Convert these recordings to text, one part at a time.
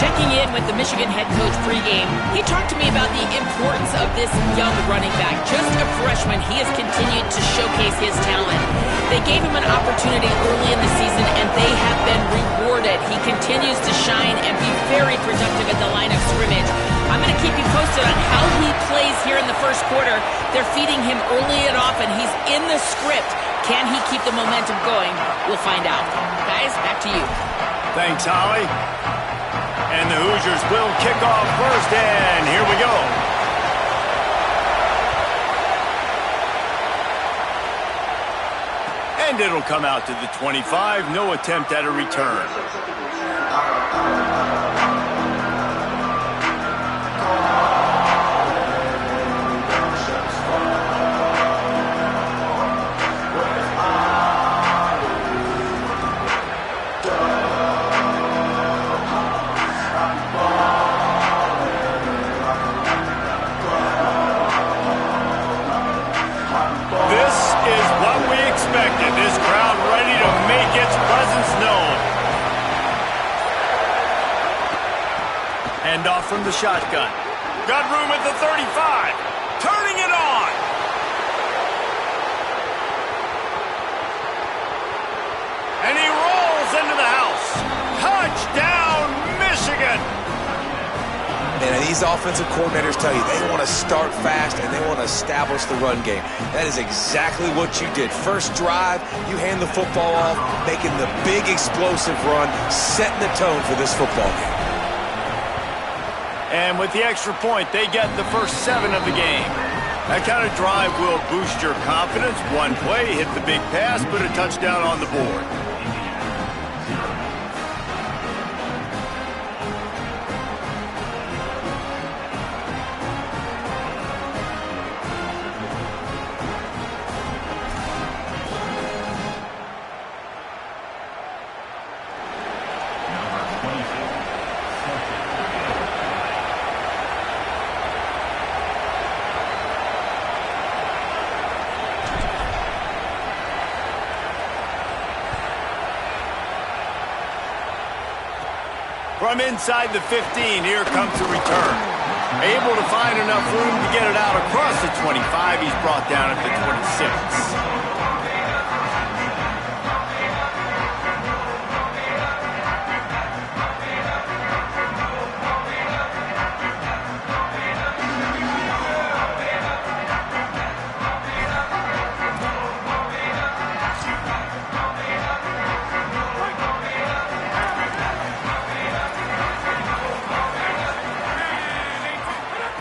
Checking in with the Michigan head coach pregame, he talked to me about the importance of this young running back. Just a freshman, he has continued to showcase his talent. They gave him an opportunity early in the season, and they have been rewarded. He continues to shine and be very productive at the line of scrimmage. I'm going to keep you posted on how he plays here in the first quarter. They're feeding him early and often. He's in the script. Can he keep the momentum going? We'll find out. Guys, back to you. Thanks, Holly. And the Hoosiers will kick off first, and here we go. And it'll come out to the 25. No attempt at a return. This crowd ready to make its presence known. Hand off from the shotgun. Got room at the 35. Turning it on. And he rolls into the house. Touchdown, Michigan. And these offensive coordinators tell you they want to start fast and they want to establish the run game. That is exactly what you did. First drive, you hand the football off, making the big explosive run, setting the tone for this football game. And with the extra point, they get the first 7 of the game. That kind of drive will boost your confidence. One play, hit the big pass, put a touchdown on the board. From inside the 15, here comes the return. Able to find enough room to get it out across the 25. He's brought down at the 26.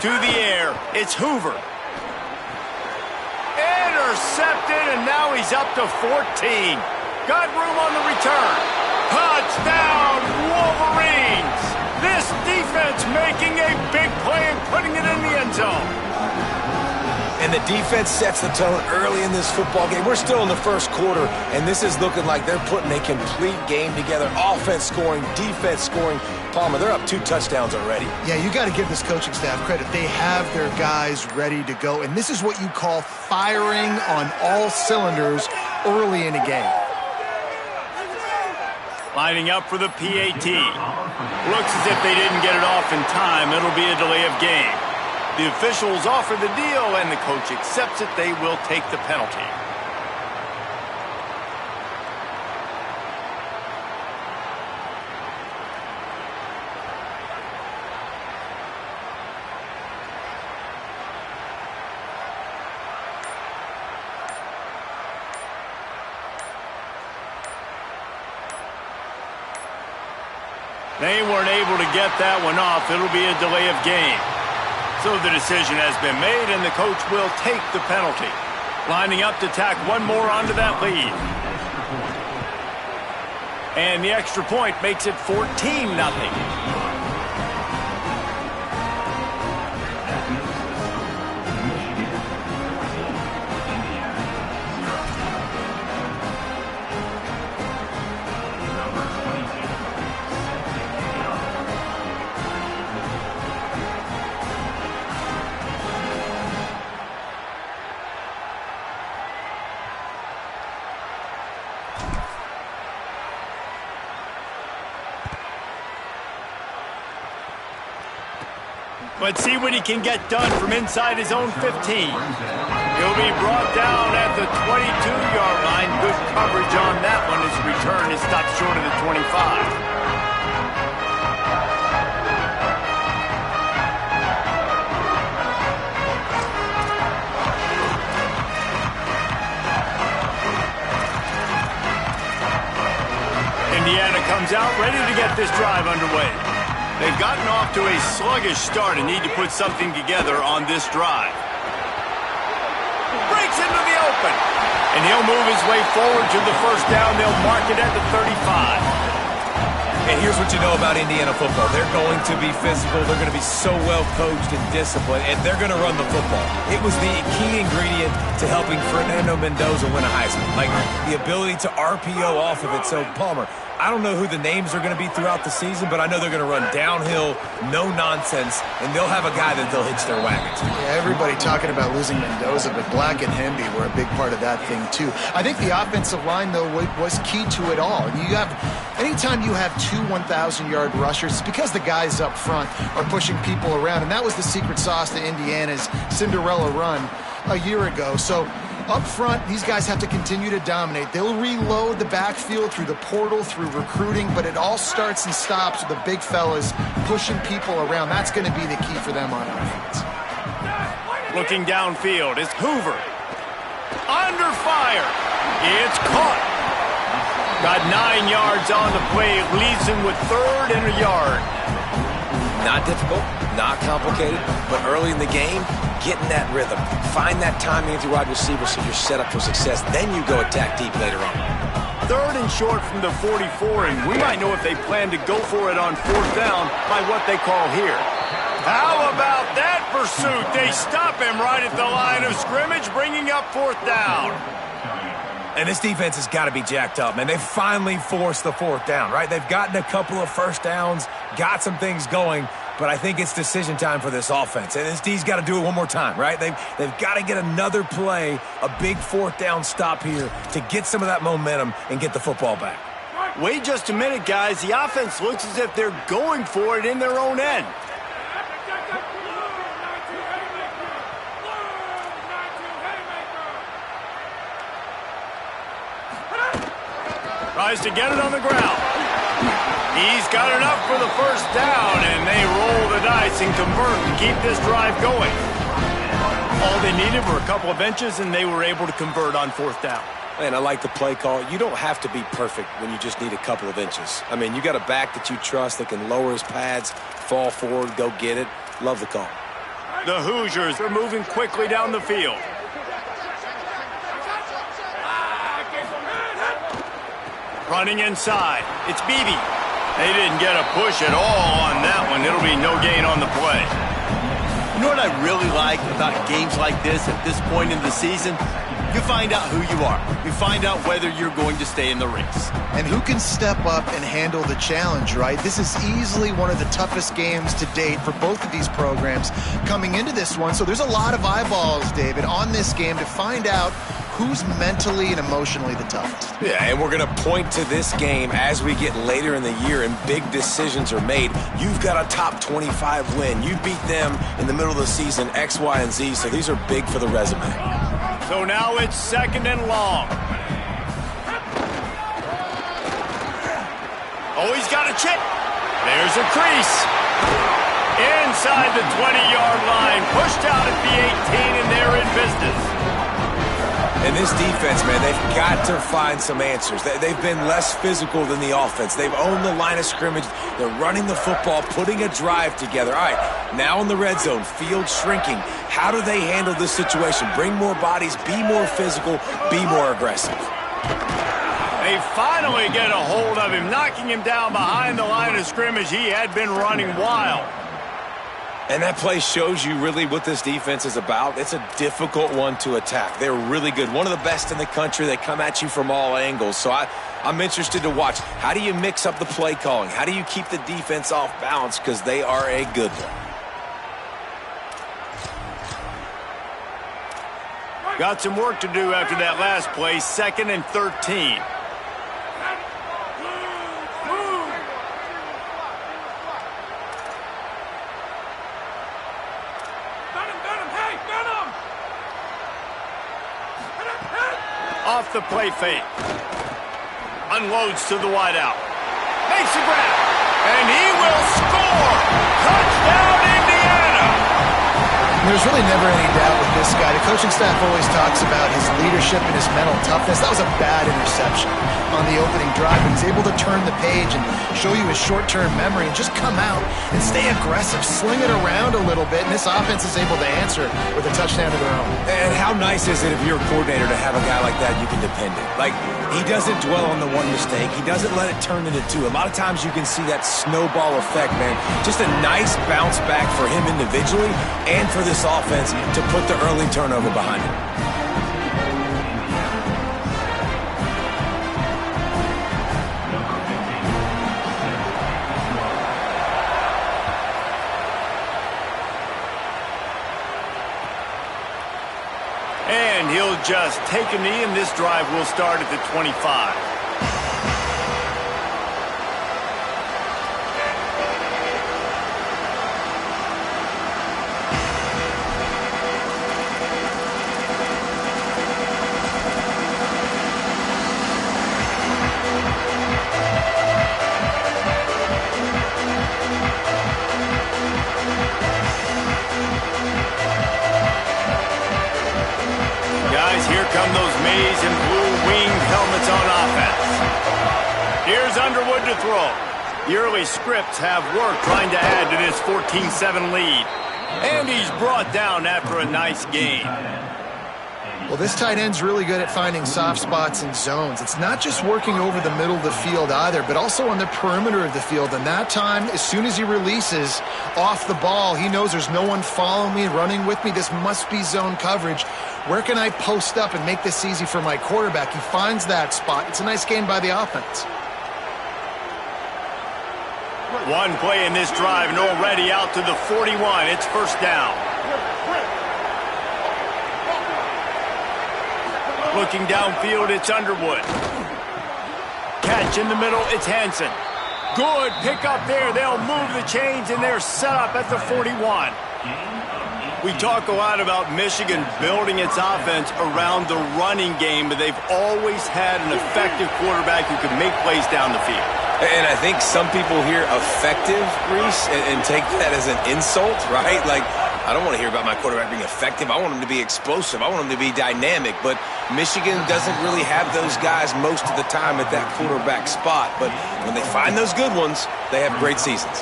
To the air, it's Hoover. Intercepted, and now he's up to 14. Got room on the return. Touchdown, Wolverines! This defense making a big play and putting it in the end zone. And the defense sets the tone early in this football game. We're still in the first quarter, and this is looking like they're putting a complete game together. Offense scoring, defense scoring. Palmer, they're up 2 touchdowns already. Yeah, you got to give this coaching staff credit. They have their guys ready to go, and this is what you call firing on all cylinders early in a game. Lining up for the PAT. Looks as if they didn't get it off in time. It'll be a delay of game. The officials offer the deal, and the coach accepts it. They will take the penalty. They weren't able to get that one off. It'll be a delay of game. So the decision has been made, and the coach will take the penalty. Lining up to tack one more onto that lead. And the extra point makes it 14-0. Let's see what he can get done from inside his own 15. He'll be brought down at the 22-yard line. Good coverage on that one. His return is stopped short of the 25. Indiana comes out ready to get this drive underway. They've gotten off to a sluggish start and need to put something together on this drive. Breaks into the open. And he'll move his way forward to the first down. They'll mark it at the 35. And here's what you know about Indiana football. They're going to be physical. They're going to be so well coached and disciplined, and they're going to run the football. It was the key ingredient to helping Fernando Mendoza win a Heisman, like the ability to RPO off of it. So, Palmer, I don't know who the names are going to be throughout the season, but I know they're going to run downhill, no nonsense, and they'll have a guy that they'll hitch their wagon to. Yeah, everybody talking about losing Mendoza, but Black and Hemby were a big part of that thing, too. I think the offensive line, though, was key to it all. Anytime you have two 1,000-yard rushers, it's because the guys up front are pushing people around, and that was the secret sauce to Indiana's Cinderella run a year ago. So up front, these guys have to continue to dominate. They'll reload the backfield through the portal, through recruiting, but it all starts and stops with the big fellas pushing people around. That's going to be the key for them on offense. Looking downfield is Hoover. Under fire. It's caught. Got 9 yards on the play. Leaves him with third and a yard. Not difficult, not complicated, but early in the game, getting that rhythm. Find that timing with your wide receiver so you're set up for success. Then you go attack deep later on. Third and short from the 44, and we might know if they plan to go for it on fourth down by what they call here. How about that pursuit? They stop him right at the line of scrimmage, bringing up fourth down. And this defense has got to be jacked up, man. They finally forced the fourth down, right? They've gotten a couple of first downs, got some things going, but I think it's decision time for this offense. And this D's got to do it one more time, right? They've got to get another play, a big fourth down stop here to get some of that momentum and get the football back. Wait just a minute, guys. The offense looks as if they're going for it in their own end. Tries to get it on the ground. He's got enough for the first down, and they roll the dice and convert to keep this drive going. All they needed were a couple of inches, and they were able to convert on fourth down. Man, I like the play call. You don't have to be perfect when you just need a couple of inches. I mean, you got a back that you trust that can lower his pads, fall forward, go get it. Love the call. The Hoosiers are moving quickly down the field. Running inside. It's Beebe. They didn't get a push at all on that one. It'll be no gain on the play. You know what I really like about games like this at this point in the season? You find out who you are. You find out whether you're going to stay in the race. And who can step up and handle the challenge, right? This is easily one of the toughest games to date for both of these programs coming into this one. So there's a lot of eyeballs, David, on this game to find out who's mentally and emotionally the toughest. Yeah, and we're going to point to this game as we get later in the year and big decisions are made. You've got a top 25 win. You beat them in the middle of the season, X, Y, and Z, so these are big for the resume. So now it's second and long. Oh, he's got a chip. There's a crease. Inside the 20-yard line. Pushed out at the 18, and they're in business. And this defense, man, they've got to find some answers. They've been less physical than the offense. They've owned the line of scrimmage. They're running the football, putting a drive together. All right, now in the red zone, field shrinking. How do they handle this situation? Bring more bodies, be more physical, be more aggressive. They finally get a hold of him, knocking him down behind the line of scrimmage. He had been running wild. And that play shows you really what this defense is about. It's a difficult one to attack. They're really good. One of the best in the country. They come at you from all angles. So I'm interested to watch. How do you mix up the play calling? How do you keep the defense off balance? Because they are a good one. Got some work to do after that last play. 2nd and 13. off the play fake. Unloads to the wideout. Makes a grab. And he will score! Touchdown, Indiana! There's really never any doubt with this guy. The coaching staff always talks about his leadership and his mental toughness. That was a bad interception on the opening drive, but he's able to turn the page and show you his short-term memory and just come out and stay aggressive, sling it around a little bit, and this offense is able to answer with a touchdown of their own. And how nice is it if you're a coordinator to have a guy like that you can depend on? Like, he doesn't dwell on the one mistake. He doesn't let it turn into two. A lot of times you can see that snowball effect, man. Just a nice bounce back for him individually and for this offense to put the early turnover behind him. And he'll just take a knee, and this drive will start at the 25. Here come those maize and blue-winged helmets on offense. Here's Underwood to throw. The early scripts have worked trying to add to this 14-7 lead. And he's brought down after a nice gain. Well, this tight end's really good at finding soft spots and zones. It's not just working over the middle of the field either, but also on the perimeter of the field. And that time, as soon as he releases off the ball, he knows there's no one following me, running with me. This must be zone coverage. Where can I post up and make this easy for my quarterback? He finds that spot. It's a nice game by the offense. One play in this drive, and already out to the 41. It's first down. Looking downfield, it's Underwood. Catch in the middle, it's Hansen. Good pick up there. They'll move the chains, and they're set up at the 41. We talk a lot about Michigan building its offense around the running game, but they've always had an effective quarterback who can make plays down the field. And I think some people hear effective, Reese, and take that as an insult, right? Like, I don't want to hear about my quarterback being effective. I want him to be explosive. I want him to be dynamic. But Michigan doesn't really have those guys most of the time at that quarterback spot. But when they find those good ones, they have great seasons.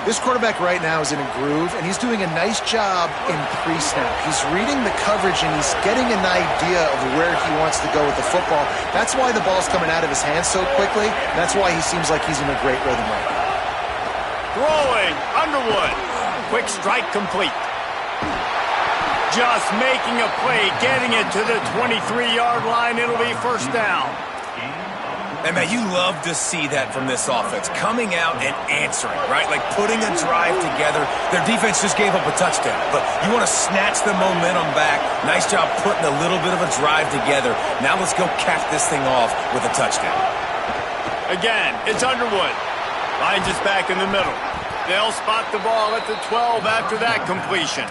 This quarterback right now is in a groove, and he's doing a nice job in pre-snap. He's reading the coverage, and he's getting an idea of where he wants to go with the football. That's why the ball's coming out of his hands so quickly. That's why he seems like he's in a great rhythm right now. Throwing, Underwood. Quick strike complete. Just making a play, getting it to the 23-yard line. It'll be first down. And, man, you love to see that from this offense, coming out and answering, right? Like putting a drive together. Their defense just gave up a touchdown, but you want to snatch the momentum back. Nice job putting a little bit of a drive together. Now let's go cap this thing off with a touchdown. Again, it's Underwood. Finds us back in the middle. They'll spot the ball at the 12 after that completion.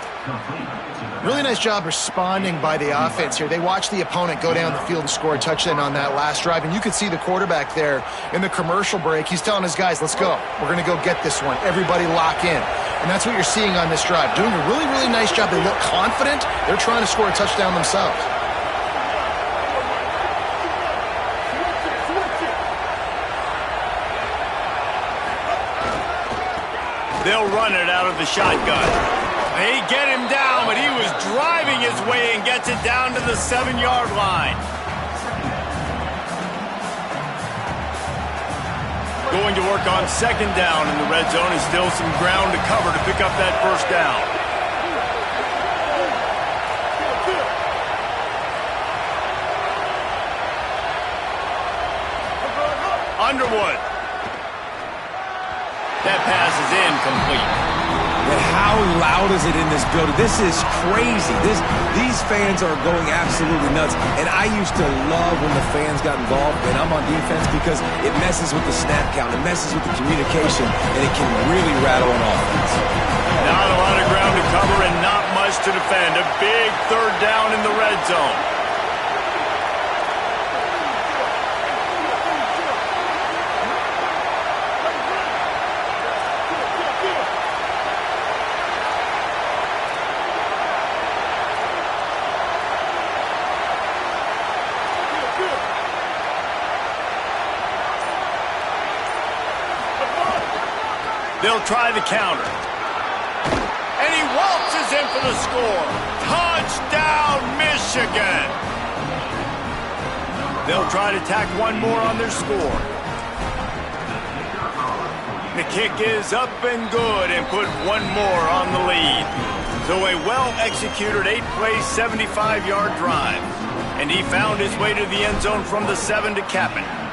Really nice job responding by the offense here. They watched the opponent go down the field and score a touchdown on that last drive, and you could see the quarterback there in the commercial break. He's telling his guys, let's go. We're going to go get this one. Everybody lock in. And that's what you're seeing on this drive. Doing a really, really nice job. They look confident. They're trying to score a touchdown themselves. They'll run it out of the shotgun. They get him down, but he was driving his way and gets it down to the 7-yard line. Going to work on second down in the red zone, and still some ground to cover to pick up that first down. Underwood. That pass is incomplete. And how loud is it in this building? This is crazy. These fans are going absolutely nuts. And I used to love when the fans got involved, and I'm on defense, because it messes with the snap count. It messes with the communication, and it can really rattle an offense. Not a lot of ground to cover and not much to defend. A big third down in the red zone. They'll try the counter. And he waltzes in for the score. Touchdown, Michigan! They'll try to tack one more on their score. The kick is up and good and put one more on the lead. So a well-executed 8-play, 75-yard drive. And he found his way to the end zone from the 7 to cap it.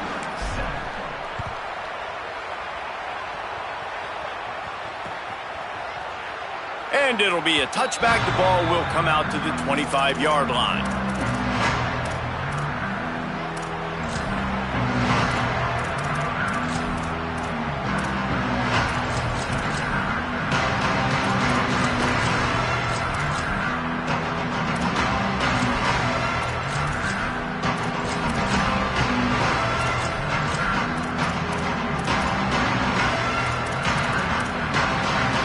And it'll be a touchback. The ball will come out to the 25-yard line.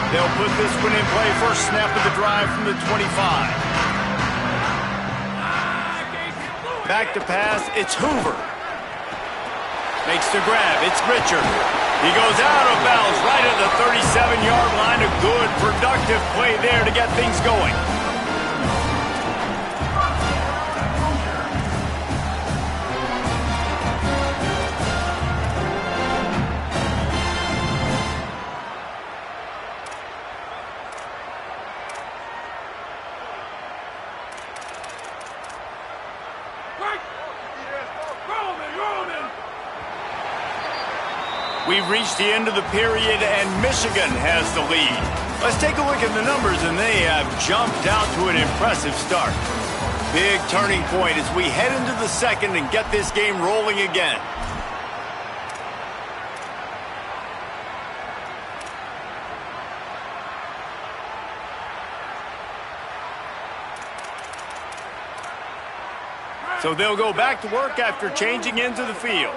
They'll put this one in play. First snap of the drive from the 25. Back to pass. It's Hoover. Makes the grab. It's Richard. He goes out of bounds right at the 37-yard line. A good, productive play there to get things going. We've reached the end of the period, and Michigan has the lead. Let's take a look at the numbers, and they have jumped out to an impressive start. Big turning point as we head into the second and get this game rolling again. So they'll go back to work after changing into the field.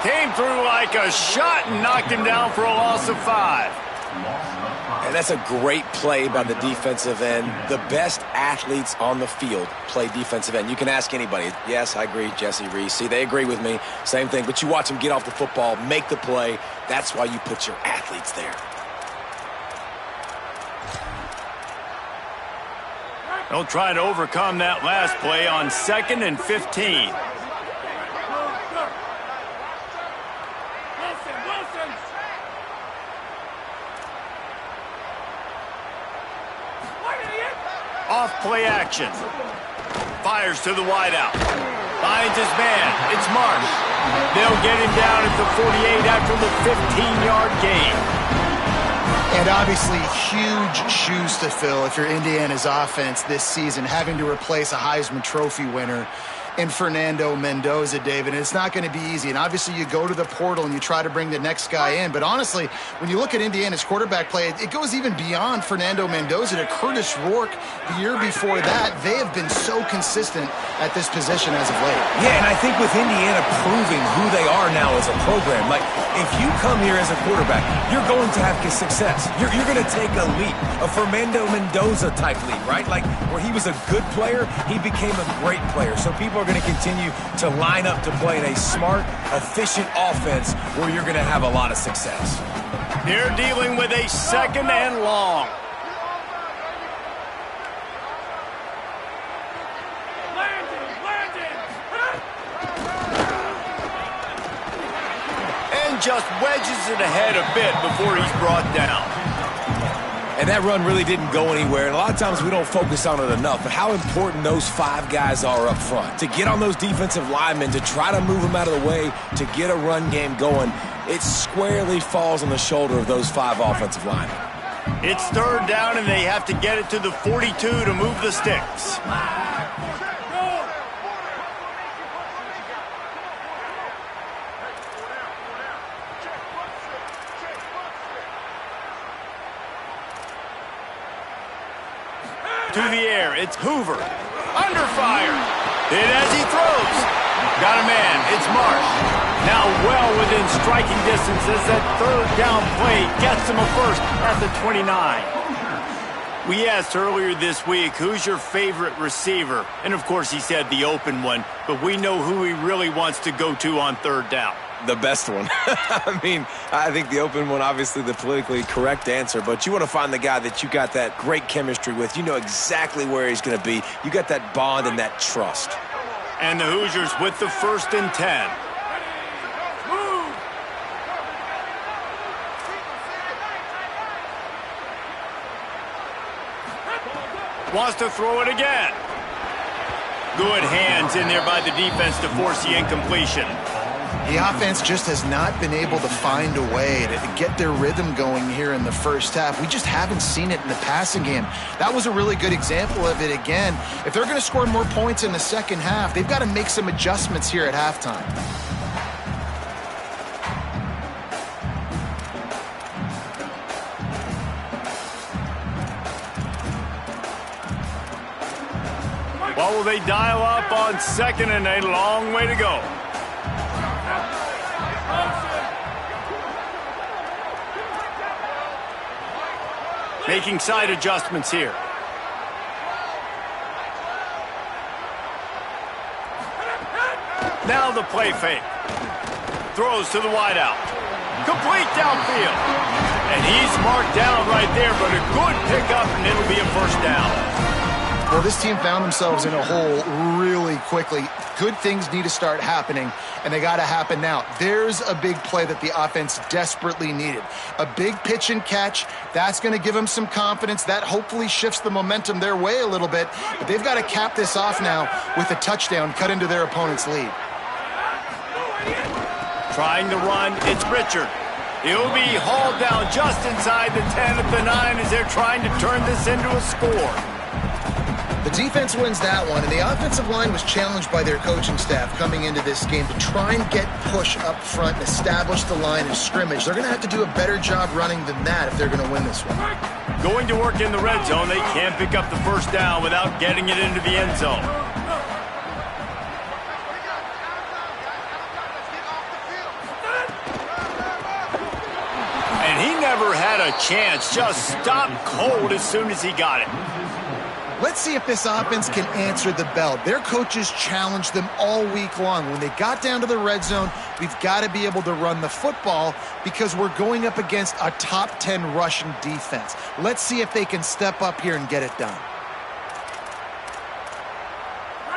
Came through like a shot and knocked him down for a loss of 5. And that's a great play by the defensive end. The best athletes on the field play defensive end. You can ask anybody. Yes, I agree, Jesse Reese. See, they agree with me. Same thing. But you watch them get off the football, make the play. That's why you put your athletes there. They'll try to overcome that last play on 2nd and 15. Off play action. Fires to the wideout. Finds his man. It's Marsh. They'll get him down at the 48 after the 15-yard gain. And obviously huge shoes to fill if you're Indiana's offense this season, having to replace a Heisman Trophy winner in Fernando Mendoza, David. And it's not going to be easy. And obviously you go to the portal and you try to bring the next guy in. But honestly, when you look at Indiana's quarterback play, it goes even beyond Fernando Mendoza to Curtis Rourke the year before that. They have been so consistent at this position as of late. Yeah, and I think with Indiana proving who they are now as a program, like if you come here as a quarterback, you're going to have success. You're going to take a leap, a Fernando Mendoza type leap, right? Like where he was a good player, he became a great player. So people are going to continue to line up to play in a smart, efficient offense where you're going to have a lot of success. They're dealing with a 2nd and long. And just wedges it ahead a bit before he's brought down. And that run really didn't go anywhere. And a lot of times we don't focus on it enough, but how important those 5 guys are up front. To get on those defensive linemen, to try to move them out of the way, to get a run game going, it squarely falls on the shoulder of those 5 offensive linemen. It's 3rd down, and they have to get it to the 42 to move the sticks. To the air, it's Hoover. Under fire. Hit as he throws. Got a man, it's Marsh. Now well within striking distance as that 3rd down play gets him a first at the 29. We asked earlier this week, who's your favorite receiver? And, of course, he said the open one, but we know who he really wants to go to on third down. The best one. I mean, I think the open one, obviously the politically correct answer, but you want to find the guy that you got that great chemistry with. You know exactly where he's going to be. You got that bond and that trust. And the Hoosiers with the 1st and 10. Wants to throw it again. Good hands in there by the defense to force the incompletion. The offense just has not been able to find a way to get their rhythm going here in the first half. We just haven't seen it in the passing game. That was a really good example of it again. If they're going to score more points in the second half, they've got to make some adjustments here at halftime. What will they dial up on 2nd and a long way to go? Making side adjustments here. Now the play fake. Throws to the wideout. Complete downfield. And he's marked down right there, but a good pickup, and it'll be a first down. Well, this team found themselves in a hole really quickly. Good things need to start happening, and they got to happen now. There's a big play that the offense desperately needed. A big pitch and catch. That's going to give them some confidence. That hopefully shifts the momentum their way a little bit. But they've got to cap this off now with a touchdown cut into their opponent's lead. Trying to run, it's Richard. He'll be hauled down just inside the 10 at the 9 as they're trying to turn this into a score. The defense wins that one, and the offensive line was challenged by their coaching staff coming into this game to try and get push up front and establish the line of scrimmage. They're going to have to do a better job running than that if they're going to win this one. Going to work in the red zone. They can't pick up the first down without getting it into the end zone. And he never had a chance. Just stopped cold as soon as he got it. Let's see if this offense can answer the bell. Their coaches challenged them all week long. When they got down to the red zone, we've got to be able to run the football because we're going up against a top 10 Russian defense. Let's see if they can step up here and get it done.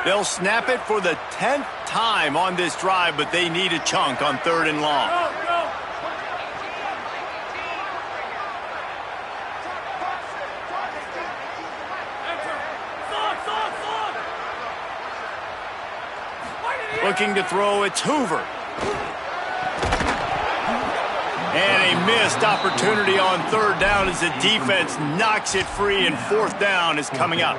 They'll snap it for the 10th time on this drive, but they need a chunk on 3rd and long. Looking to throw, it's Hoover. And a missed opportunity on 3rd down as the defense knocks it free, and 4th down is coming up.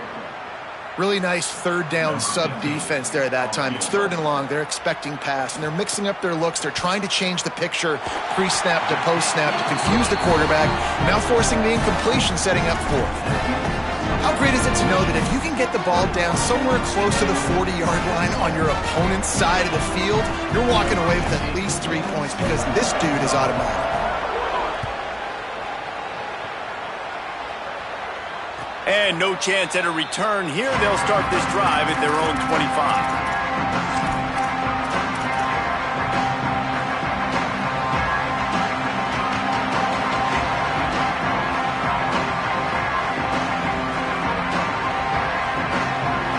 Really nice 3rd down sub-defense there at that time. It's 3rd and long. They're expecting pass, and they're mixing up their looks. They're trying to change the picture pre-snap to post-snap to confuse the quarterback, now forcing the incompletion, setting up 4th. How great is it to know that if you can get the ball down somewhere close to the 40-yard line on your opponent's side of the field, you're walking away with at least 3 points because this dude is automatic. And no chance at a return here. They'll start this drive at their own 25.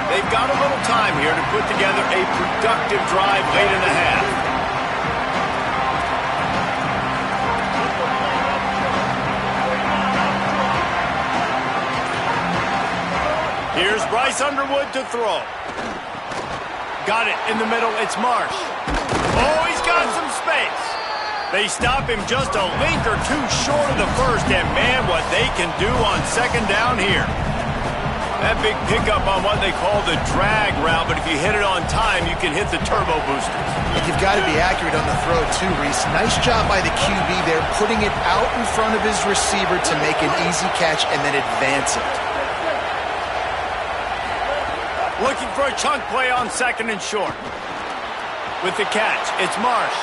They've got a little time here to put together a productive drive late in the half. Here's Bryce Underwood to throw. Got it in the middle. It's Marsh. Oh, he's got some space. They stop him just a link or two short of the first, and man, what they can do on 2nd down here. That big pickup on what they call the drag route, but if you hit it on time, you can hit the turbo boosters. You've got to be accurate on the throw, too, Reese. Nice job by the QB there, putting it out in front of his receiver to make an easy catch and then advance it. Looking for a chunk play on 2nd and short. With the catch, it's Marsh.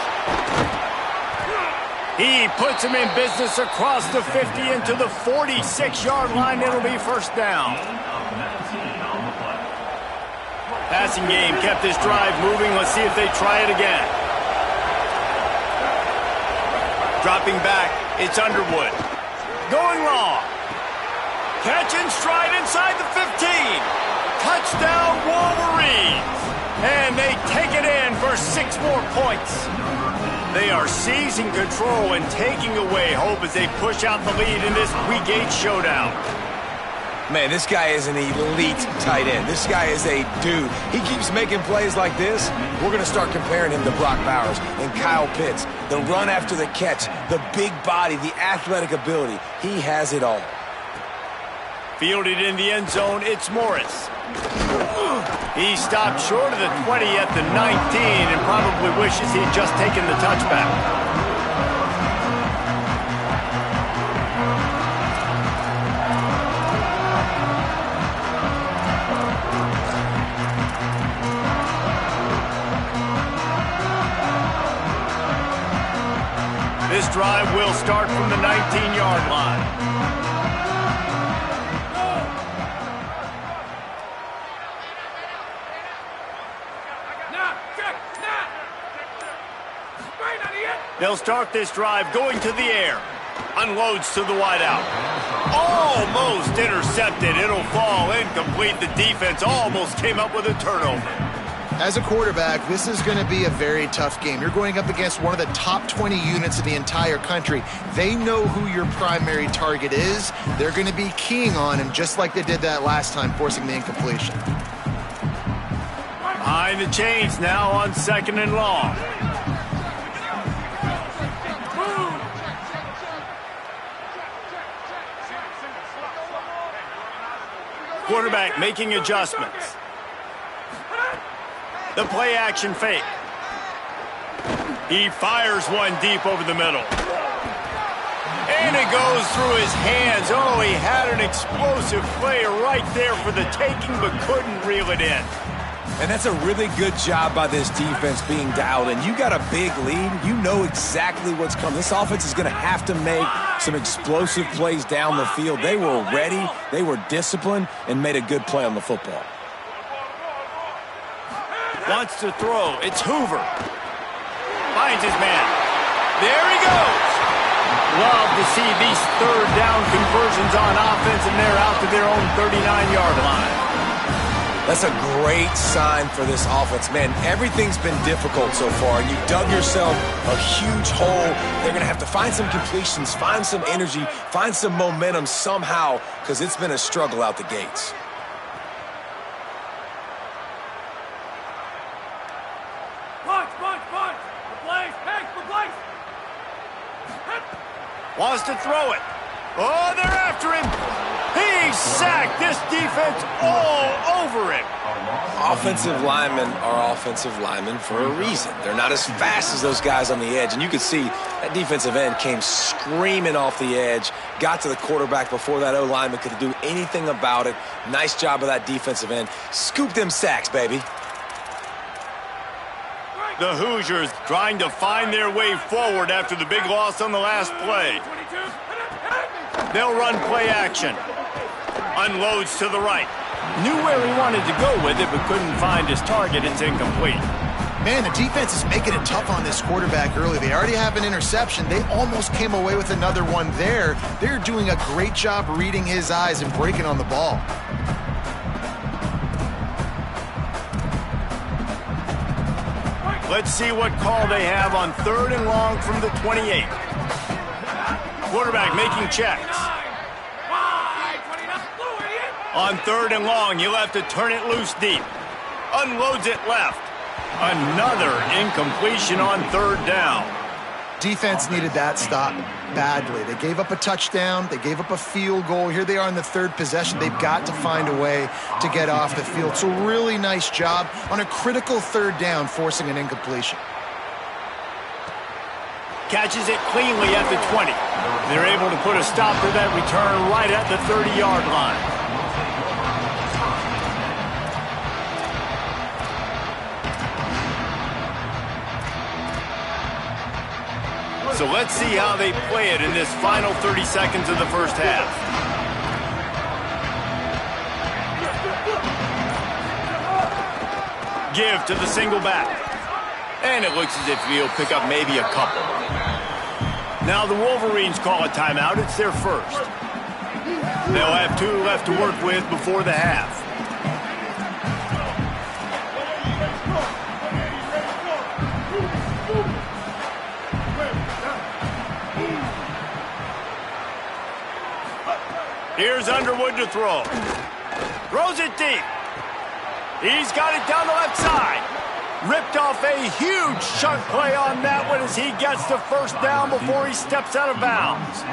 He puts him in business across the 50 into the 46-yard line. It'll be first down. Passing game kept this drive moving. Let's see if they try it again. Dropping back, it's Underwood. Going long. Catch and stride inside the 15. Touchdown, Wolverines. And they take it in for 6 more points. They are seizing control and taking away hope as they push out the lead in this Week 8 showdown. Man, this guy is an elite tight end. This guy is a dude. He keeps making plays like this. We're going to start comparing him to Brock Bowers and Kyle Pitts. The run after the catch, the big body, the athletic ability. He has it all. Fielded in the end zone, it's Morris. He stopped short of the 20 at the 19 and probably wishes he'd just taken the touchback. This drive will start from the 19-yard line. They'll start this drive going to the air. Unloads to the wideout. Almost intercepted. It'll fall incomplete. The defense almost came up with a turnover. As a quarterback, this is going to be a very tough game. You're going up against one of the top 20 units in the entire country. They know who your primary target is. They're going to be keying on him just like they did that last time, forcing the incompletion. Behind the chains now on 2nd and long. Quarterback making adjustments. The play action fake. He fires one deep over the middle. And it goes through his hands. Oh, he had an explosive play right there for the taking, but couldn't reel it in. And that's a really good job by this defense being dialed in. You got a big lead. You know exactly what's coming. This offense is going to have to make some explosive plays down the field. They were ready. They were disciplined and made a good play on the football. Wants to throw. It's Hoover. Finds his man. There he goes. Love to see these third down conversions on offense, and they're out to their own 39-yard line. That's a great sign for this offense. Man, everything's been difficult so far, and you dug yourself a huge hole. They're going to have to find some completions, find some energy, find some momentum somehow, because it's been a struggle out the gates. Wants to throw it. Oh, they're after him. He's sacked. This defense all over him. Offensive linemen are offensive linemen for a reason. They're not as fast as those guys on the edge. And you could see that defensive end came screaming off the edge, got to the quarterback before that O-lineman could do anything about it. Nice job of that defensive end. Scoop them sacks, baby. The Hoosiers trying to find their way forward after the big loss on the last play. They'll run play action. Unloads to the right. Knew where he wanted to go with it, but couldn't find his target. It's incomplete. Man, the defense is making it tough on this quarterback early. They already have an interception. They almost came away with another one there. They're doing a great job reading his eyes and breaking on the ball. Let's see what call they have on 3rd and long from the 28. Quarterback making checks. On 3rd and long, you'll have to turn it loose deep. Unloads it left. Another incompletion on 3rd down. Defense needed that stop badly. They gave up a touchdown. They gave up a field goal. Here they are in the 3rd possession. They've got to find a way to get off the field. So really nice job on a critical 3rd down, forcing an incompletion. Catches it cleanly at the 20. They're able to put a stop to that return right at the 30-yard line. So let's see how they play it in this final 30 seconds of the first half. Give to the single back. And it looks as if he'll pick up maybe a couple. Now the Wolverines call a timeout. It's their first. They'll have 2 left to work with before the half. Here's Underwood to throw. Throws it deep. He's got it down the left side. Ripped off a huge chunk play on that one as he gets the first down before he steps out of bounds.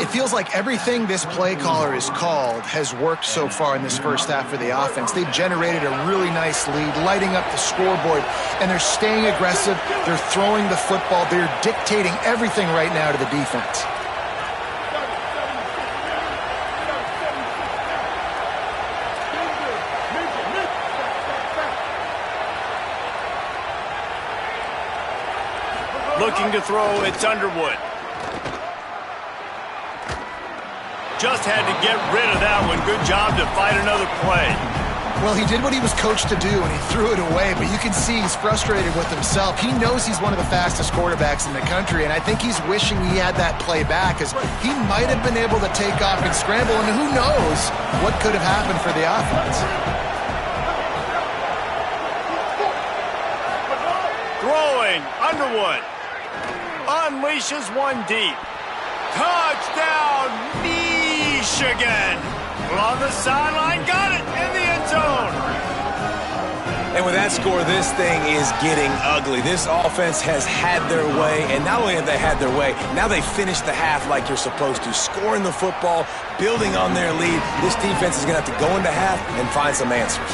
It feels like everything this play caller has called has worked so far in this first half for the offense. They've generated a really nice lead, lighting up the scoreboard, and they're staying aggressive. They're throwing the football. They're dictating everything right now to the defense. Looking to throw, it's Underwood. Just had to get rid of that one. Good job to fight another play. Well, he did what he was coached to do, and he threw it away, but you can see he's frustrated with himself. He knows he's one of the fastest quarterbacks in the country, and I think he's wishing he had that play back, because he might have been able to take off and scramble, and who knows what could have happened for the offense. Throwing, Underwood. Unleashes one deep. Touchdown, Michigan. On the sideline, got it in the end zone. And with that score, this thing is getting ugly. This offense has had their way, and not only have they had their way, now they finished the half like you're supposed to, scoring the football, building on their lead. This defense is going to have to go into half and find some answers.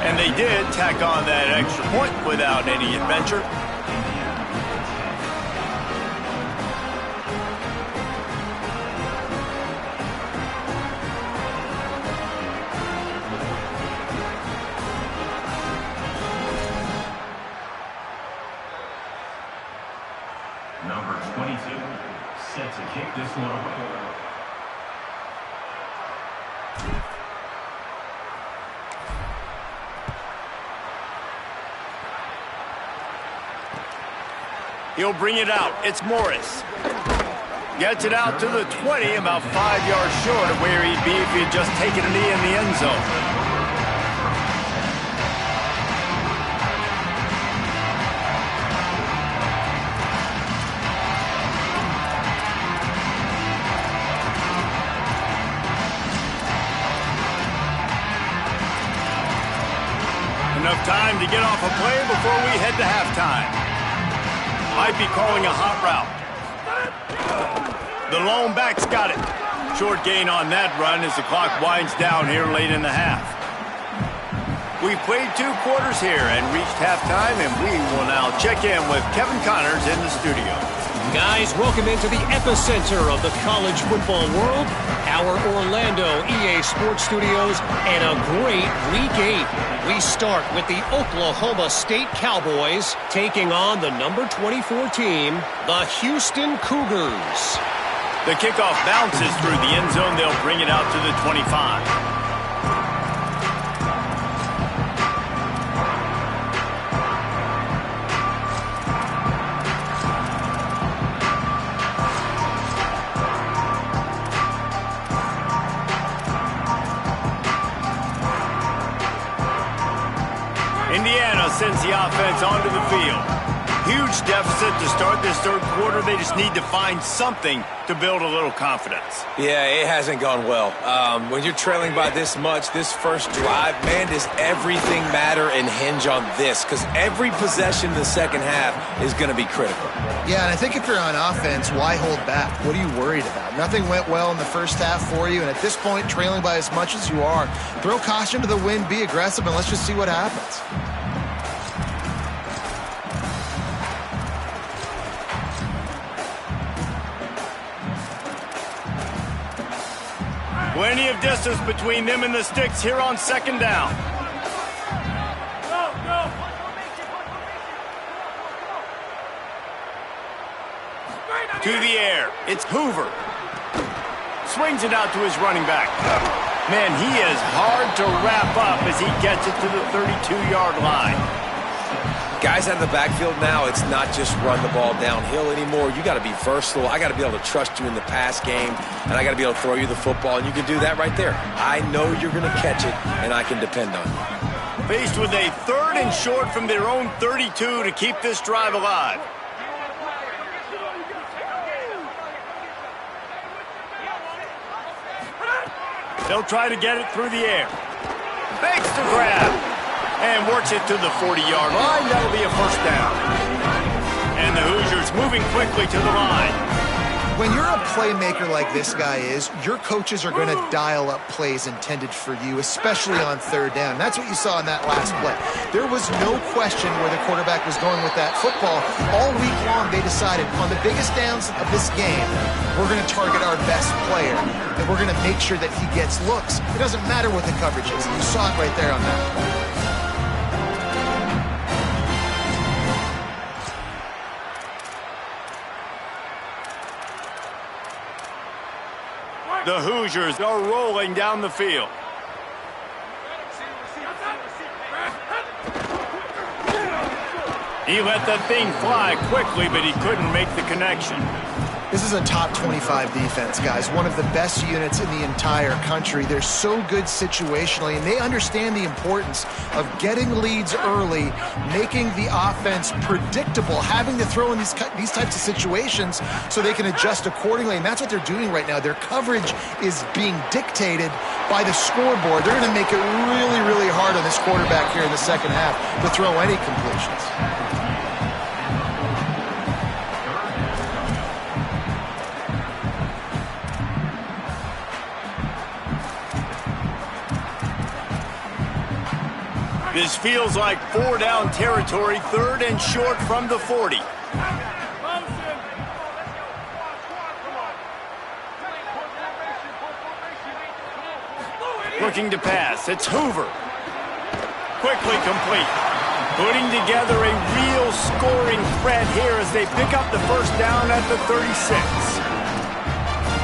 And they did tack on that extra point without any adventure. Number 22, set to kick this one away. He'll bring it out. It's Morris. Gets it out to the 20, about 5 yards short of where he'd be if he had just taken a knee in the end zone. Enough time to get off a play before we head to halftime. Might be calling a hot route. The lone back's got it. Short gain on that run as the clock winds down here late in the half. We've played 2 quarters here and reached halftime, and we will now check in with Kevin Connors in the studio. Guys, welcome into the epicenter of the college football world, our Orlando EA Sports Studios, and a great Week 8. We start with the Oklahoma State Cowboys taking on the number 24 team, the Houston Cougars. The kickoff bounces through the end zone. They'll bring it out to the 25. Indiana sends the offense onto the field. Huge deficit to start this third quarter. They just need to find something to build a little confidence. Yeah, it hasn't gone well. When you're trailing by this much, this first drive, man, does everything matter and hinge on this? Because every possession in the second half is going to be critical. Yeah, and I think if you're on offense, why hold back? What are you worried about? Nothing went well in the first half for you, and at this point, trailing by as much as you are, throw caution to the wind, be aggressive, and let's just see what happens. Plenty of distance between them and the sticks here on second down. To the air. It's Hoover. Swings it out to his running back. Man, he is hard to wrap up as he gets it to the 32-yard line. Guys out of the backfield now, it's not just run the ball downhill anymore. You got to be versatile. I got to be able to trust you in the pass game, and I got to be able to throw you the football, and you can do that right there. I know you're going to catch it, and I can depend on you. Faced with a 3rd and short from their own 32 to keep this drive alive. They'll try to get it through the air. Fakes the grab. And works it to the 40-yard line. That'll be a first down. And the Hoosiers moving quickly to the line. When you're a playmaker like this guy is, your coaches are going to dial up plays intended for you, especially on 3rd down. That's what you saw in that last play. There was no question where the quarterback was going with that football. All week long, they decided on the biggest downs of this game, we're going to target our best player, and we're going to make sure that he gets looks. It doesn't matter what the coverage is. You saw it right there on that play. The Hoosiers are rolling down the field. He let that thing fly quickly, but he couldn't make the connection. This is a top 25 defense, guys. One of the best units in the entire country. They're so good situationally, and they understand the importance of getting leads early, making the offense predictable, having to throw in these types of situations so they can adjust accordingly, and that's what they're doing right now. Their coverage is being dictated by the scoreboard. They're going to make it really, really hard on this quarterback here in the second half to throw any completions. This feels like 4-down territory, 3rd and short from the 40. Looking to pass, it's Hoover. Quickly complete. Putting together a real scoring threat here as they pick up the first down at the 36.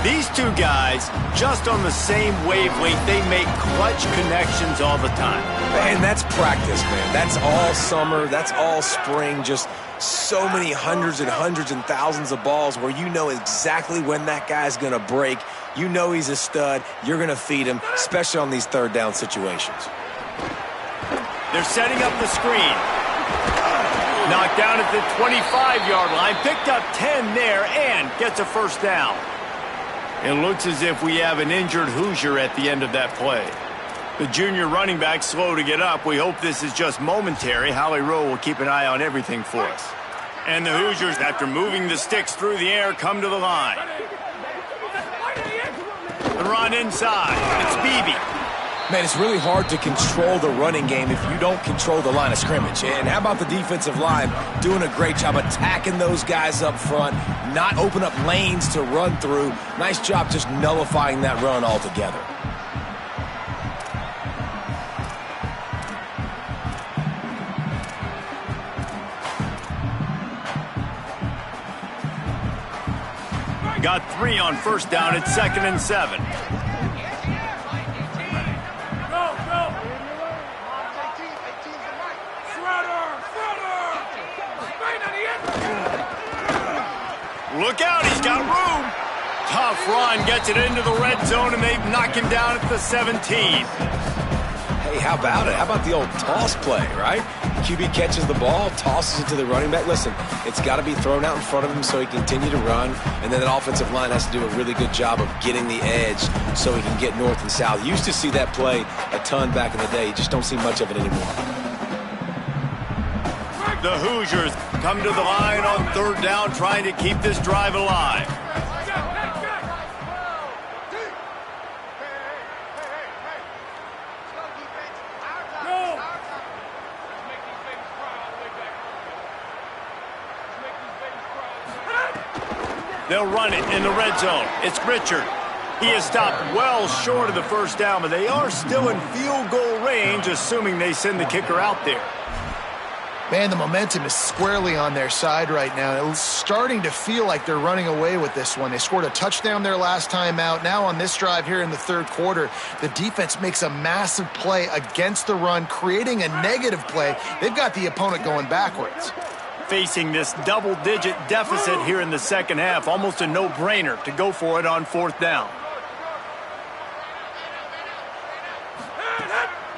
These two guys, just on the same wavelength, they make clutch connections all the time. And that's practice, man. That's all summer. That's all spring. Just so many hundreds and hundreds and thousands of balls where you know exactly when that guy's going to break. You know he's a stud. You're going to feed him, especially on these 3rd down situations. They're setting up the screen. Knocked down at the 25-yard line. Picked up 10 there and gets a first down. It looks as if we have an injured Hoosier at the end of that play. The junior running back slow to get up. We hope this is just momentary. Howie Rowe will keep an eye on everything for us. And the Hoosiers, after moving the sticks through the air, come to the line. The run inside. It's Beebe. Man, it's really hard to control the running game if you don't control the line of scrimmage. And how about the defensive line doing a great job attacking those guys up front, not open up lanes to run through. Nice job just nullifying that run altogether. Got 3 on first down at 2nd and 7. Look out, he's got room. Tough run, gets it into the red zone, and they knock him down at the 17. Hey, how about it? How about the old toss play, right? QB catches the ball, tosses it to the running back. Listen, it's got to be thrown out in front of him so he can continue to run, and then that offensive line has to do a really good job of getting the edge so he can get north and south. You used to see that play a ton back in the day. You just don't see much of it anymore. The Hoosiers come to the line on 3rd down, trying to keep this drive alive. They'll run it in the red zone. It's Richard. He is stopped well short of the first down, but they are still in field goal range, assuming they send the kicker out there. Man, the momentum is squarely on their side right now. It's starting to feel like they're running away with this one. They scored a touchdown their last time out. Now on this drive here in the third quarter, the defense makes a massive play against the run, creating a negative play. They've got the opponent going backwards. Facing this double-digit deficit here in the second half, almost a no-brainer to go for it on fourth down.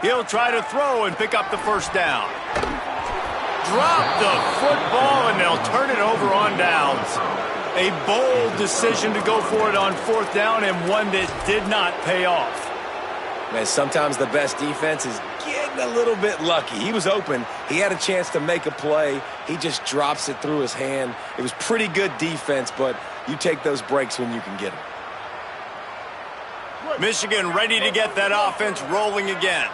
He'll try to throw and pick up the first down. Drop the football, and they'll turn it over on downs. A bold decision to go for it on fourth down, and one that did not pay off. Man, sometimes the best defense is getting a little bit lucky. He was open. He had a chance to make a play. He just drops it through his hand. It was pretty good defense, but you take those breaks when you can get them. Michigan ready to get that offense rolling again.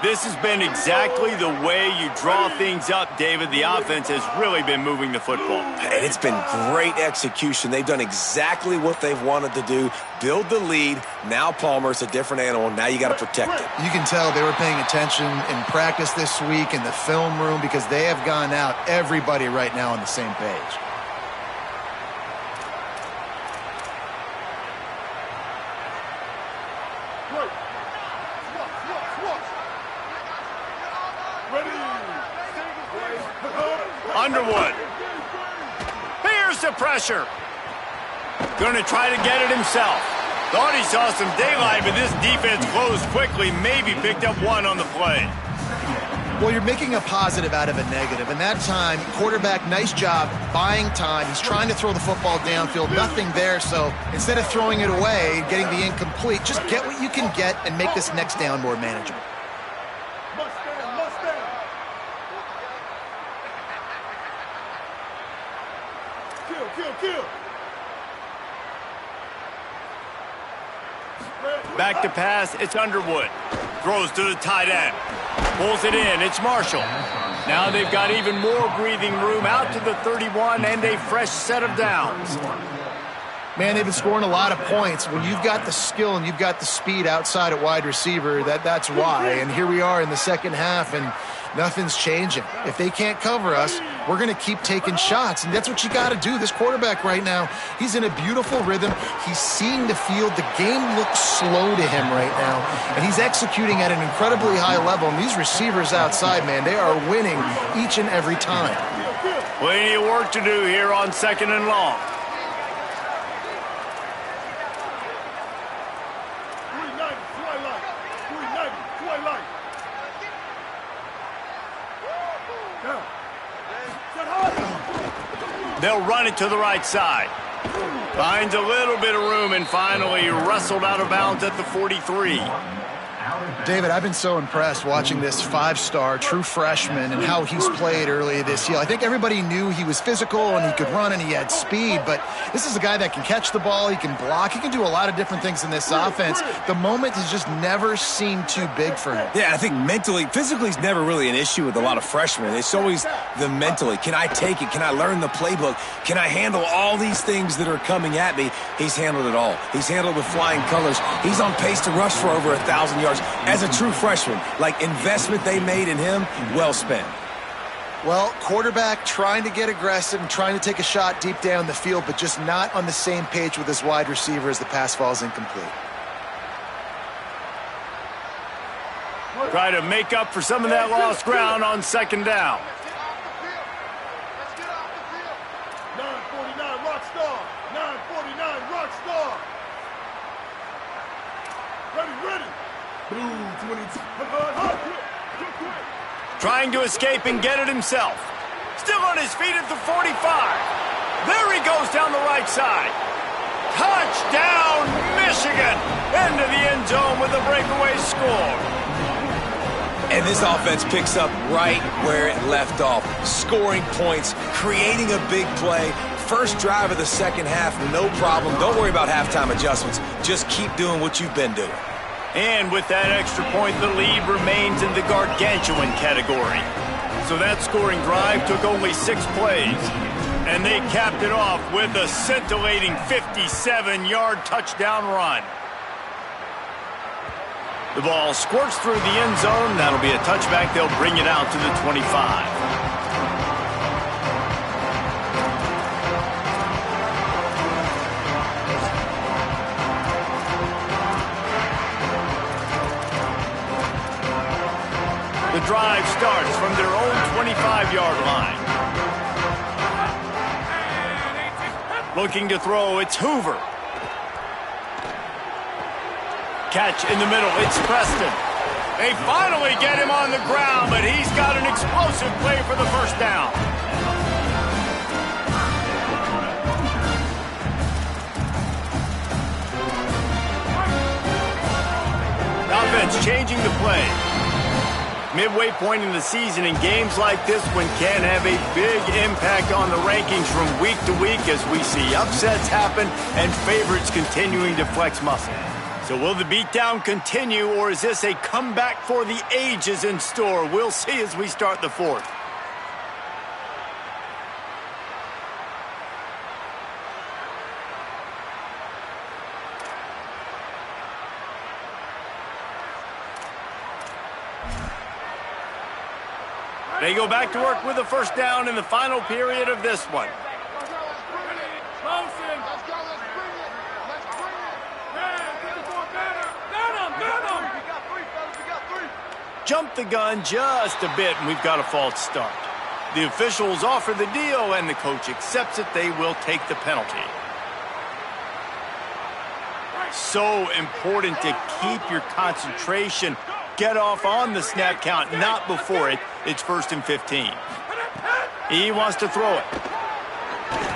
This has been exactly the way you draw things up, David. The offense has really been moving the football. And it's been great execution. They've done exactly what they've wanted to do. Build the lead. Now Palmer's a different animal. Now you got to protect it. You can tell they were paying attention in practice this week in the film room because they have gone out, everybody right now on the same page. Underwood. Here's the pressure. Going to try to get it himself. Thought he saw some daylight, but this defense closed quickly. Maybe picked up one on the play. Well, you're making a positive out of a negative. And that time, quarterback, nice job buying time. He's trying to throw the football downfield. Nothing there. So instead of throwing it away, getting the incomplete, just get what you can get and make this next down more manageable. Back to pass, it's Underwood. Throws to the tight end. Pulls it in, it's Marshall. Now they've got even more breathing room out to the 31 and a fresh set of downs. Man, they've been scoring a lot of points. When you've got the skill and you've got the speed outside at wide receiver, that's why. And here we are in the second half, and nothing's changing. If they can't cover us, we're going to keep taking shots, and that's what you got to do. This quarterback right now, he's in a beautiful rhythm. He's seeing the field. The game looks slow to him right now, and he's executing at an incredibly high level. And these receivers outside, man, they are winning each and every time. Plenty of work to do here on second and long. They'll run it to the right side. Finds a little bit of room and finally wrestled out of bounds at the 43. David, I've been so impressed watching this five-star true freshman and how he's played earlier this year. I think everybody knew he was physical and he could run and he had speed, but this is a guy that can catch the ball, he can block, he can do a lot of different things in this offense. The moment has just never seemed too big for him. Yeah, I think mentally, physically is never really an issue with a lot of freshmen. It's always the mentally. Can I take it? Can I learn the playbook? Can I handle all these things that are coming at me? He's handled it all. He's handled with flying colors. He's on pace to rush for over 1,000 yards. As a true freshman, like investment they made in him, well spent. Well, quarterback trying to get aggressive and trying to take a shot deep down the field, but just not on the same page with his wide receiver as the pass falls incomplete. Try to make up for some of that lost ground on second down. 949 rock star. 949 rock star. Ready. Trying to escape and get it himself. Still on his feet at the 45. There he goes down the right side. Touchdown, Michigan! Into the end zone with a breakaway score. And this offense picks up right where it left off. Scoring points, creating a big play. First drive of the second half, no problem. Don't worry about halftime adjustments. Just keep doing what you've been doing. And with that extra point, the lead remains in the gargantuan category. So that scoring drive took only 6 plays. And they capped it off with a scintillating 57-yard touchdown run. The ball squirts through the end zone. That'll be a touchback. They'll bring it out to the 25. drive starts from their own 25-yard line. Looking to throw, it's Hoover. Catch in the middle, it's Preston. They finally get him on the ground, but he's got an explosive play for the first down. Offense changing the play. Midway point in the season, in games like this one can have a big impact on the rankings from week to week as we see upsets happen and favorites continuing to flex muscle. So will the beatdown continue, or is this a comeback for the ages in store? We'll see as we start the fourth. They go back to work with a first down in the final period of this one. Jump the gun just a bit, and we've got a false start. The officials offer the deal, and the coach accepts it. They will take the penalty. So important to keep your concentration. Get off on the snap count, not before it. It's 1st and 15. He wants to throw it.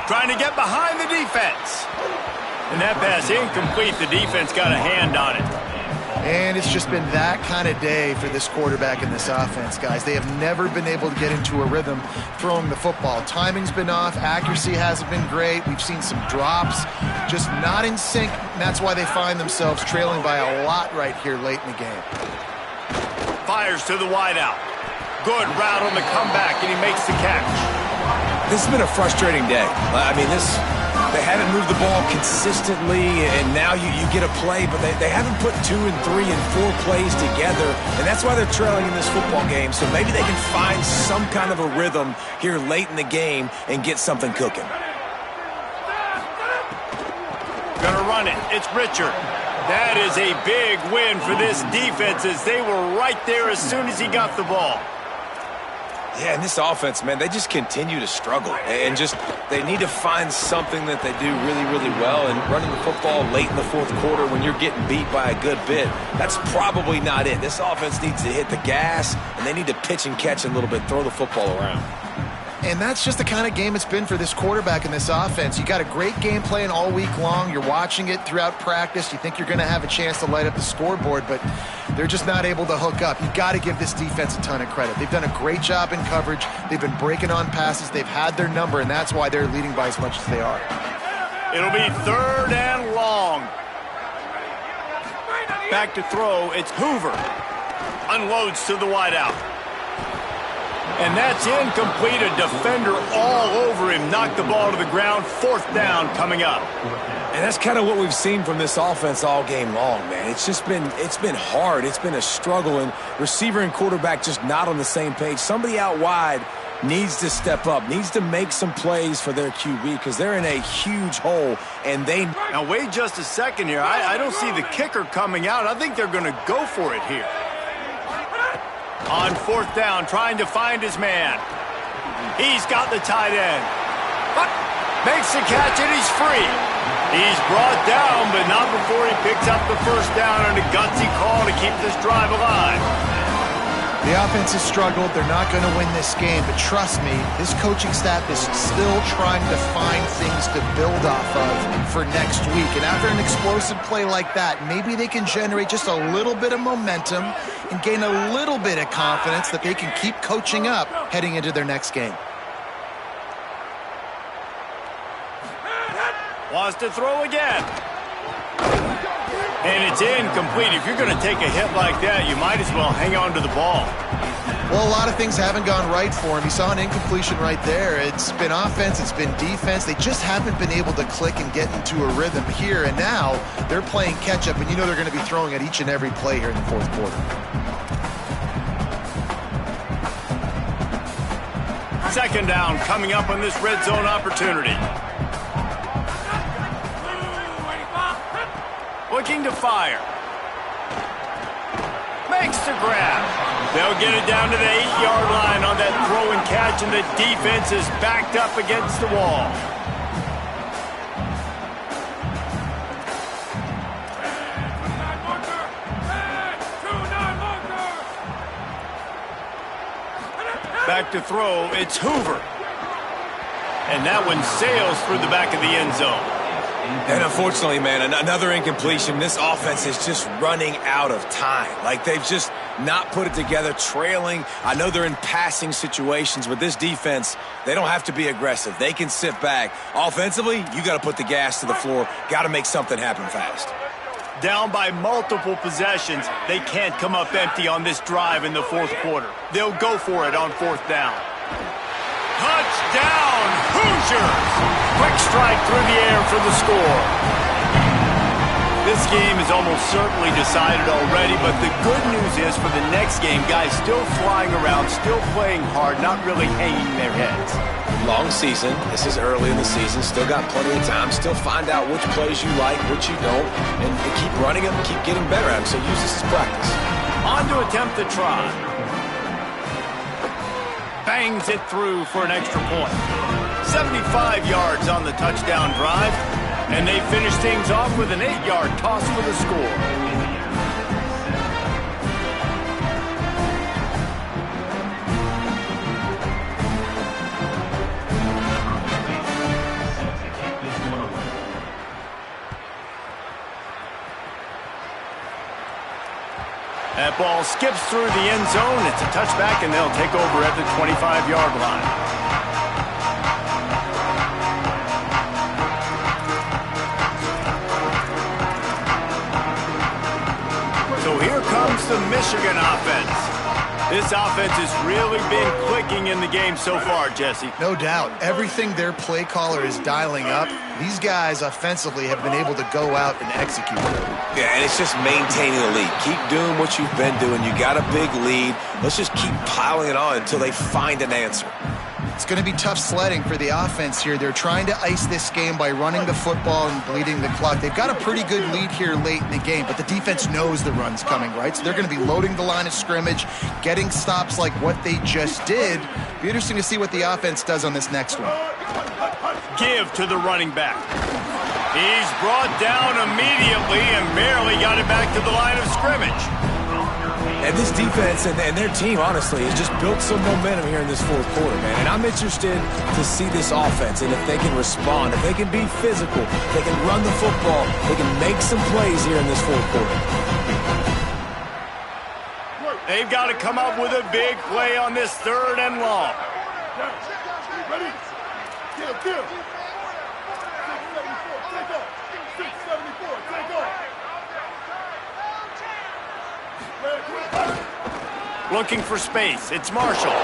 Trying to get behind the defense. And that pass incomplete. The defense got a hand on it. And it's just been that kind of day for this quarterback and this offense, guys. They have never been able to get into a rhythm throwing the football. Timing's been off. Accuracy hasn't been great. We've seen some drops, just not in sync. And that's why they find themselves trailing by a lot right here late in the game. Fires to the wideout. Good route on the comeback, and he makes the catch. This has been a frustrating day. I mean, they haven't moved the ball consistently, and now you get a play, but they haven't put 2 and 3 and 4 plays together, and that's why they're trailing in this football game. So maybe they can find some kind of a rhythm here late in the game and get something cooking. Gonna run it. It's Richard. That is a big win for this defense as they were right there as soon as he got the ball. Yeah, and this offense, man, they just continue to struggle. And they need to find something that they do really, really well. And running the football late in the fourth quarter when you're getting beat by a good bit, that's probably not it. This offense needs to hit the gas, and they need to pitch and catch a little bit, throw the football around. And that's just the kind of game it's been for this quarterback and this offense. You got a great game plan all week long. You're watching it throughout practice. You think you're going to have a chance to light up the scoreboard, but they're just not able to hook up. You got to give this defense a ton of credit. They've done a great job in coverage. They've been breaking on passes. They've had their number, and that's why they're leading by as much as they are. It'll be 3rd and long. Back to throw. It's Hoover. Unloads to the wideout. And that's incomplete. A defender all over him. Knocked the ball to the ground. 4th down coming up. And that's kind of what we've seen from this offense all game long, man. It's been hard. It's been a struggle, and receiver and quarterback just not on the same page. Somebody out wide needs to step up, needs to make some plays for their QB because they're in a huge hole, and they... Now, wait just a second here. I don't see the kicker coming out. I think they're going to go for it here. On 4th down, trying to find his man. He's got the tight end. Makes the catch, and he's free. He's brought down, but not before he picks up the first down on a gutsy call to keep this drive alive. The offense has struggled. They're not going to win this game, but trust me, this coaching staff is still trying to find things to build off of for next week. And after an explosive play like that, maybe they can generate just a little bit of momentum and gain a little bit of confidence that they can keep coaching up heading into their next game. Wants to throw again. And it's incomplete. If you're going to take a hit like that, you might as well hang on to the ball. Well, a lot of things haven't gone right for him. He saw an incompletion right there. It's been offense, it's been defense. They just haven't been able to click and get into a rhythm here. And now they're playing catch-up, and you know they're going to be throwing at each and every play here in the fourth quarter. Second down coming up on this red zone opportunity. Looking to fire. Makes the grab. They'll get it down to the 8-yard line on that throw and catch, and the defense is backed up against the wall. Back to throw, it's Hoover. And that one sails through the back of the end zone. And unfortunately, man, another incompletion. This offense is just running out of time. Like, they've just not put it together, trailing. I know they're in passing situations, but this defense, they don't have to be aggressive. They can sit back. Offensively, you got to put the gas to the floor. Got to make something happen fast. Down by multiple possessions, they can't come up empty on this drive in the fourth quarter. They'll go for it on fourth down. Touchdown, Hoosiers! Quick strike through the air for the score. This game is almost certainly decided already, but the good news is for the next game, guys still flying around, still playing hard, not really hanging their heads. Long season. This is early in the season. Still got plenty of time. Still find out which plays you like, which you don't, and keep running them, keep getting better at them. So use this as practice. On to attempt the try. Bangs it through for an extra point. 75 yards on the touchdown drive, and they finish things off with an 8-yard toss for the score. That ball skips through the end zone. It's a touchback, and they'll take over at the 25-yard line. So here comes the Michigan offense. This offense has really been clicking in the game so far, Jesse. No doubt. Everything their play caller is dialing up, these guys offensively have been able to go out and execute. Yeah, and it's just maintaining the lead. Keep doing what you've been doing. You got a big lead. Let's just keep piling it on until they find an answer. It's going to be tough sledding for the offense here. They're trying to ice this game by running the football and bleeding the clock. They've got a pretty good lead here late in the game, but the defense knows the run's coming, right? So they're going to be loading the line of scrimmage, getting stops like what they just did. Be interesting to see what the offense does on this next one. Give to the running back. He's brought down immediately and barely got it back to the line of scrimmage. And this defense and their team, honestly, has just built some momentum here in this fourth quarter, man. And I'm interested to see this offense and if they can respond, if they can be physical, if they can run the football, they can make some plays here in this fourth quarter. They've got to come up with a big play on this third and long. Ready? Give. 674, take off. Looking for space. It's Marshall.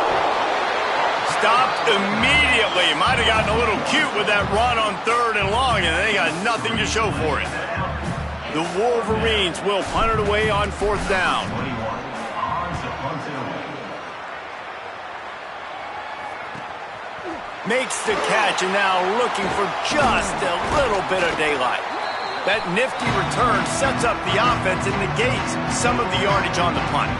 Stopped immediately. Might have gotten a little cute with that run on third and long, and they got nothing to show for it. The Wolverines will punt it away on fourth down. Makes the catch, and now looking for just a little bit of daylight. That nifty return sets up the offense and negates some of the yardage on the punt.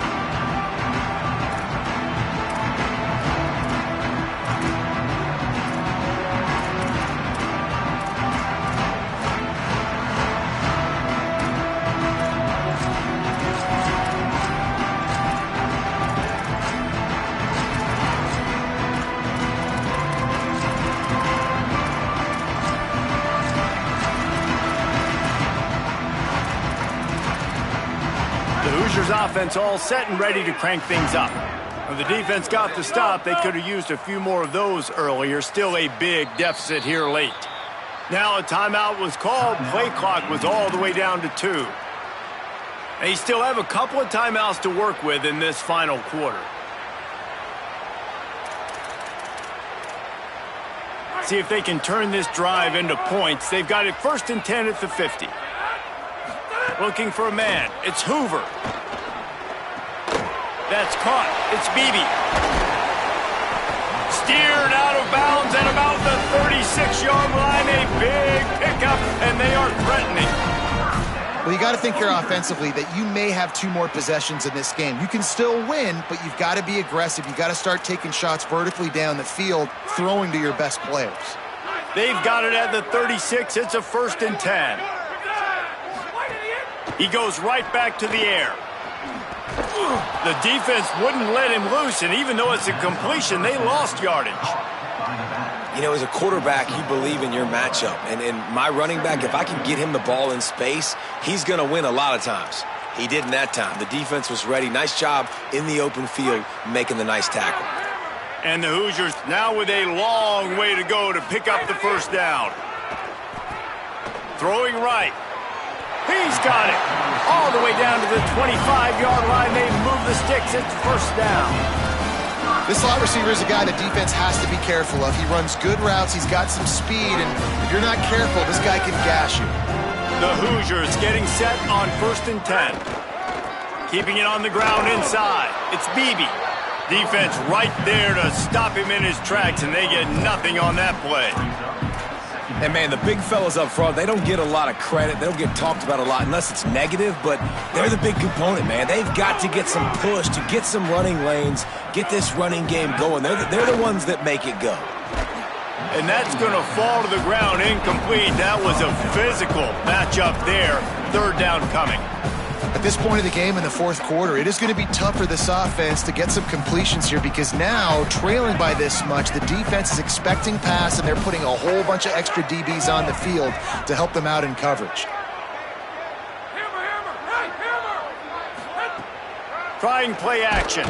Offense all set and ready to crank things up. When the defense got the stop, they could have used a few more of those earlier. Still a big deficit here late. Now a timeout was called. Play clock was all the way down to 2. They still have a couple of timeouts to work with in this final quarter. See if they can turn this drive into points. They've got it 1st and 10 at the 50. Looking for a man. It's Hoover. That's caught. It's Beebe. Steered out of bounds at about the 36-yard line. A big pickup, and they are threatening. Well, you got to think here offensively that you may have 2 more possessions in this game. You can still win, but you've got to be aggressive. You've got to start taking shots vertically down the field, throwing to your best players. They've got it at the 36. It's a 1st and 10. He goes right back to the air. The defense wouldn't let him loose, and even though it's a completion, they lost yardage. You know, as a quarterback, you believe in your matchup. And my running back, if I can get him the ball in space, he's going to win a lot of times. He did in that time. The defense was ready. Nice job in the open field making the nice tackle. And the Hoosiers now with a long way to go to pick up the 1st down. Throwing right. He's got it. All the way down to the 25-yard line. They move the sticks. It's 1st down. This slot receiver is a guy the defense has to be careful of. He runs good routes. He's got some speed, and if you're not careful, this guy can gash you. The Hoosiers getting set on 1st and 10. Keeping it on the ground inside. It's Beebe. Defense right there to stop him in his tracks, and they get nothing on that play. And, man, the big fellas up front, they don't get a lot of credit. They don't get talked about a lot unless it's negative, but they're the big component, man. They've got to get some push, to get some running lanes, get this running game going. They're the ones that make it go. And that's going to fall to the ground incomplete. That was a physical matchup there. 3rd down coming. At this point of the game in the 4th quarter, it is going to be tough for this offense to get some completions here because now, trailing by this much, the defense is expecting pass, and they're putting a whole bunch of extra DBs on the field to help them out in coverage. Trying play action.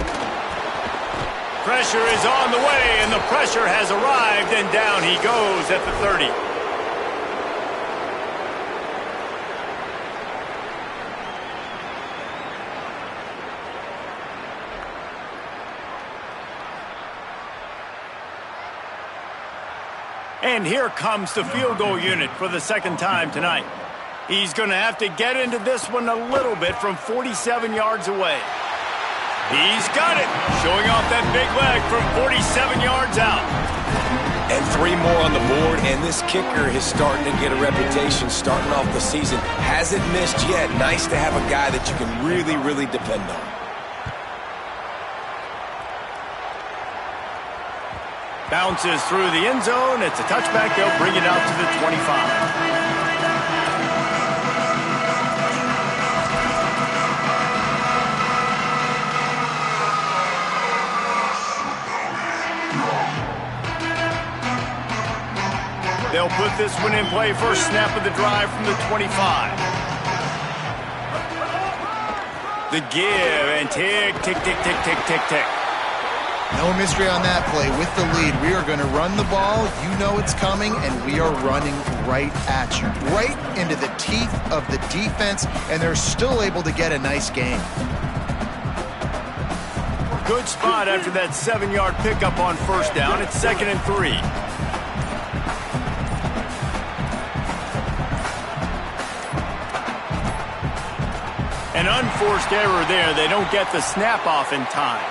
Pressure is on the way, and the pressure has arrived, and down he goes at the 30. And here comes the field goal unit for the 2nd time tonight. He's going to have to get into this one a little bit from 47 yards away. He's got it, showing off that big leg from 47 yards out. And 3 more on the board, and this kicker is starting to get a reputation starting off the season. Hasn't missed yet. Nice to have a guy that you can really, really depend on. Bounces through the end zone. It's a touchback. They'll bring it out to the 25. They'll put this one in play. First snap of the drive from the 25. The give and tick, tick, tick, tick, tick, tick, tick. No mystery on that play. With the lead, we are going to run the ball. You know it's coming, and we are running right at you. Right into the teeth of the defense, and they're still able to get a nice gain. Good spot after that 7-yard pickup on 1st down. It's 2nd and 3. An unforced error there. They don't get the snap off in time.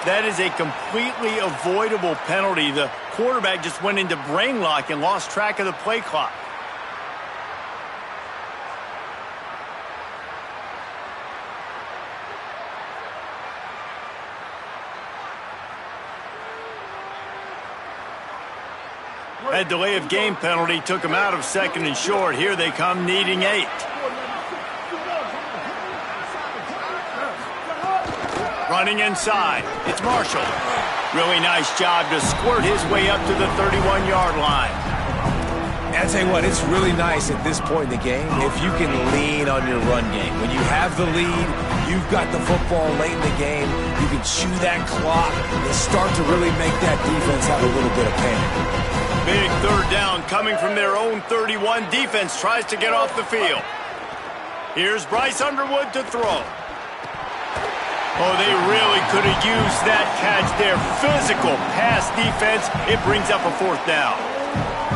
That is a completely avoidable penalty. The quarterback just went into brain lock and lost track of the play clock. That delay of game penalty took him out of 2nd and short. Here they come, needing 8. Running inside, it's Marshall. Really nice job to squirt his way up to the 31-yard line. And I tell you what, it's really nice at this point in the game if you can lean on your run game. When you have the lead, you've got the football late in the game, you can chew that clock and start to really make that defense have a little bit of panic. Big 3rd down coming from their own 31. Defense tries to get off the field. Here's Bryce Underwood to throw. Oh, they really could have used that catch there. Physical pass defense. It brings up a 4th down.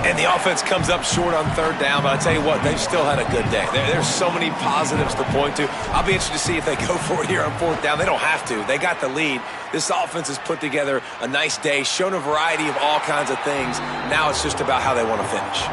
And the offense comes up short on 3rd down, but I tell you what, they've still had a good day. There's so many positives to point to. I'll be interested to see if they go for it here on 4th down. They don't have to. They got the lead. This offense has put together a nice day, shown a variety of all kinds of things. Now it's just about how they want to finish.